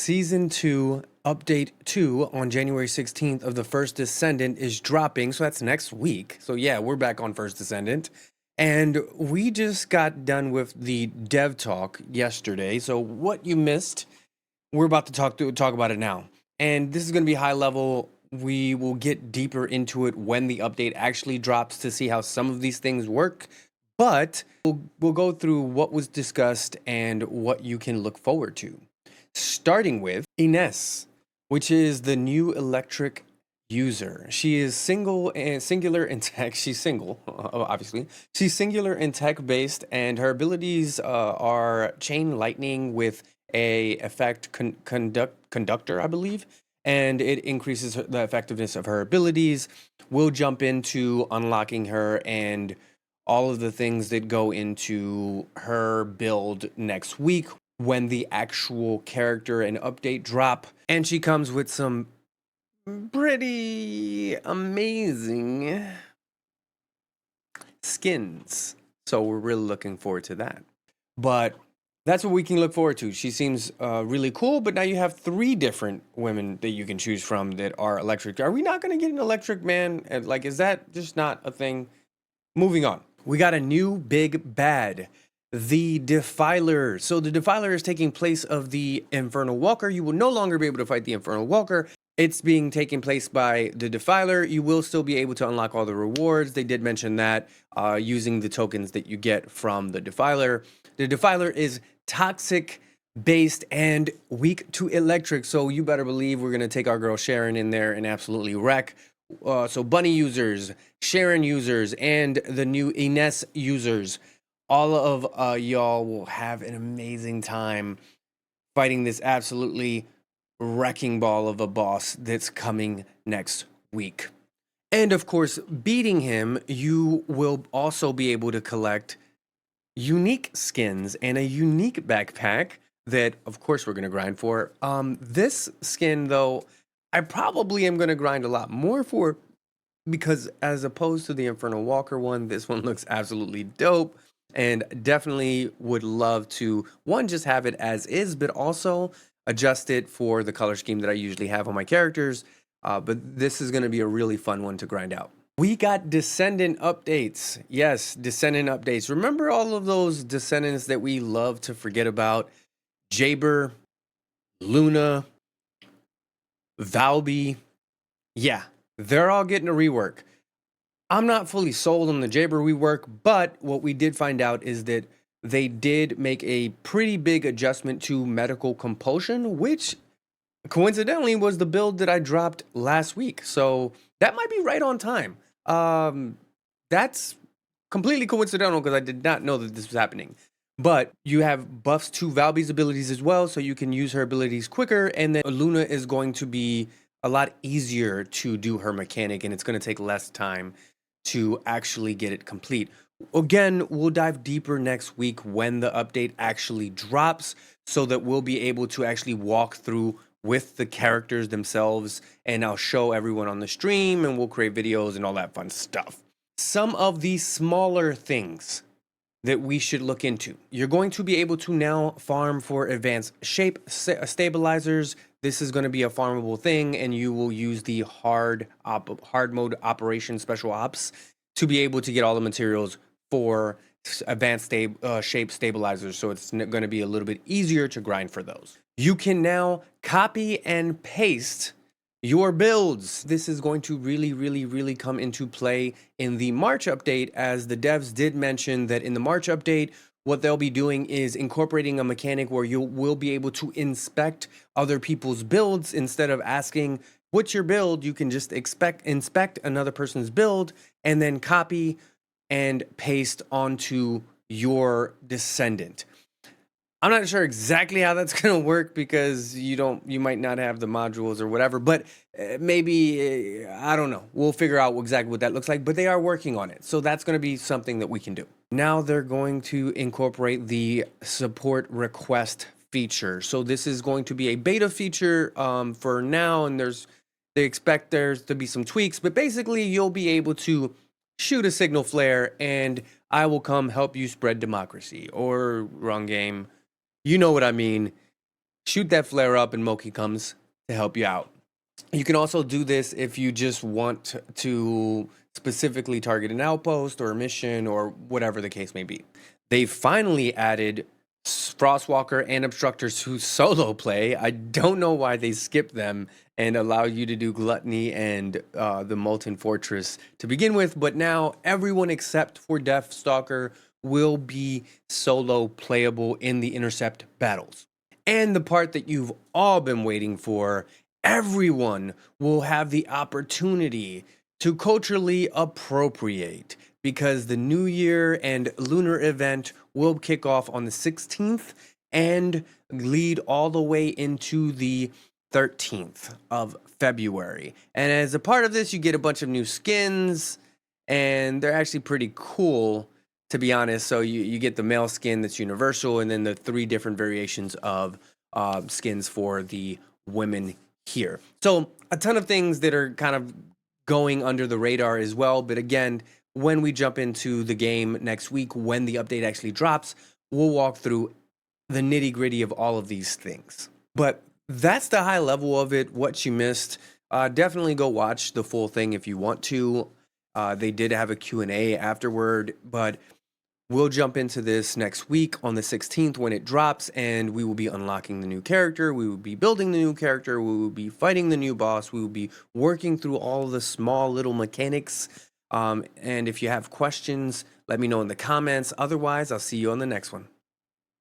Season 2, Update 2 on January 16th of the first Descendant is dropping. So that's next week. So yeah, we're back on first Descendant. And we just got done with the dev talk yesterday. So what you missed, we're about to talk about it now. And this is going to be high level. We will get deeper into it when the update actually drops to see how some of these things work. But we'll go through what was discussed and what you can look forward to. Starting with Ines, which is the new electric user. She is singular in tech. She's single, obviously. She's singular and tech based, and her abilities are chain lightning with a effect conductor, I believe, and it increases the effectiveness of her abilities. We'll jump into unlocking her and all of the things that go into her build next week when the actual character and update drop. And she comes with some pretty amazing skins. So we're really looking forward to that. But that's what we can look forward to. She seems really cool, but now you have 3 different women that you can choose from that are electric. Are we not going to get an electric man? Like, is that just not a thing? Moving on. We got a new big bad, the Defiler. So the Defiler is taking place of the Infernal Walker. You will no longer be able to fight the Infernal Walker. It's being taken place by the Defiler. You will still be able to unlock all the rewards. They did mention that using the tokens that you get from the Defiler. The Defiler is toxic based and weak to electric. So you better believe we're going to take our girl Sharon in there and absolutely wreck. So Bunny users, Sharon users, and the new Ines users, all of y'all will have an amazing time fighting this absolutely wrecking ball of a boss that's coming next week. And of course, beating him, you will also be able to collect unique skins and a unique backpack that, of course, we're going to grind for. This skin, though, I probably am going to grind a lot more for, because as opposed to the Infernal Walker one, this one looks absolutely dope, and definitely would love to, one, just have it as is, but also adjust it for the color scheme that I usually have on my characters. But this is going to be a really fun one to grind out. We got Descendant updates. Yes, Descendant updates. Remember all of those Descendants that we love to forget about? Jaber, Luna, Valby. Yeah, they're all getting a rework. I'm not fully sold on the Jaber rework, but what we did find out is that they did make a pretty big adjustment to medical compulsion, which coincidentally was the build that I dropped last week. So that might be right on time. That's completely coincidental because I did not know that this was happening. But you have buffs to Valby's abilities as well, so you can use her abilities quicker, and then Luna is going to be a lot easier to do her mechanic, and it's going to take less time to actually get it complete. Again, we'll dive deeper next week when the update actually drops, so that we'll be able to actually walk through with the characters themselves, and I'll show everyone on the stream, and we'll create videos and all that fun stuff. Some of these smaller things that we should look into. You're going to be able to now farm for advanced shape stabilizers. This is going to be a farmable thing, and you will use the hard mode operation special ops to be able to get all the materials for advanced shape stabilizers. So it's going to be a little bit easier to grind for those. You can now copy and paste your builds. This is going to really come into play in the March update, as the devs did mention that in the March update, what they'll be doing is incorporating a mechanic where you will be able to inspect other people's builds. Instead of asking, what's your build? You can just inspect another person's build and then copy and paste onto your Descendant. I'm not sure exactly how that's going to work because you might not have the modules or whatever, but maybe, I don't know. We'll figure out exactly what that looks like, but they are working on it. So that's going to be something that we can do. Now they're going to incorporate the support request feature. So this is going to be a beta feature for now, and they expect there's to be some tweaks, but basically you'll be able to shoot a signal flare and I will come help you spread democracy, or wrong game. You know what I mean. shoot that flare up and Moki comes to help you out. You can also do this if you just want to specifically target an outpost or a mission or whatever the case may be. They finally added Frostwalker and Obstructors to solo play. I don't know why they skipped them and allow you to do Gluttony and the Molten Fortress to begin with, but now everyone except for Deathstalker will be solo playable in the Intercept battles. And the part that you've all been waiting for, everyone will have the opportunity to culturally appropriate because the New Year and lunar event will kick off on the 16th and lead all the way into the 13th of February. And as a part of this, you get a bunch of new skins, and they're actually pretty cool, to be honest. So you get the male skin that's universal, and then the 3 different variations of skins for the women here. So a ton of things that are kind of going under the radar as well. But again, when we jump into the game next week, when the update actually drops, we'll walk through the nitty gritty of all of these things. But that's the high level of it, what you missed. Definitely go watch the full thing if you want to. They did have a Q&A afterward, but we'll jump into this next week on the 16th when it drops, and we will be unlocking the new character. We will be building the new character. We will be fighting the new boss. We will be working through all the small little mechanics. And if you have questions, let me know in the comments. Otherwise, I'll see you on the next one.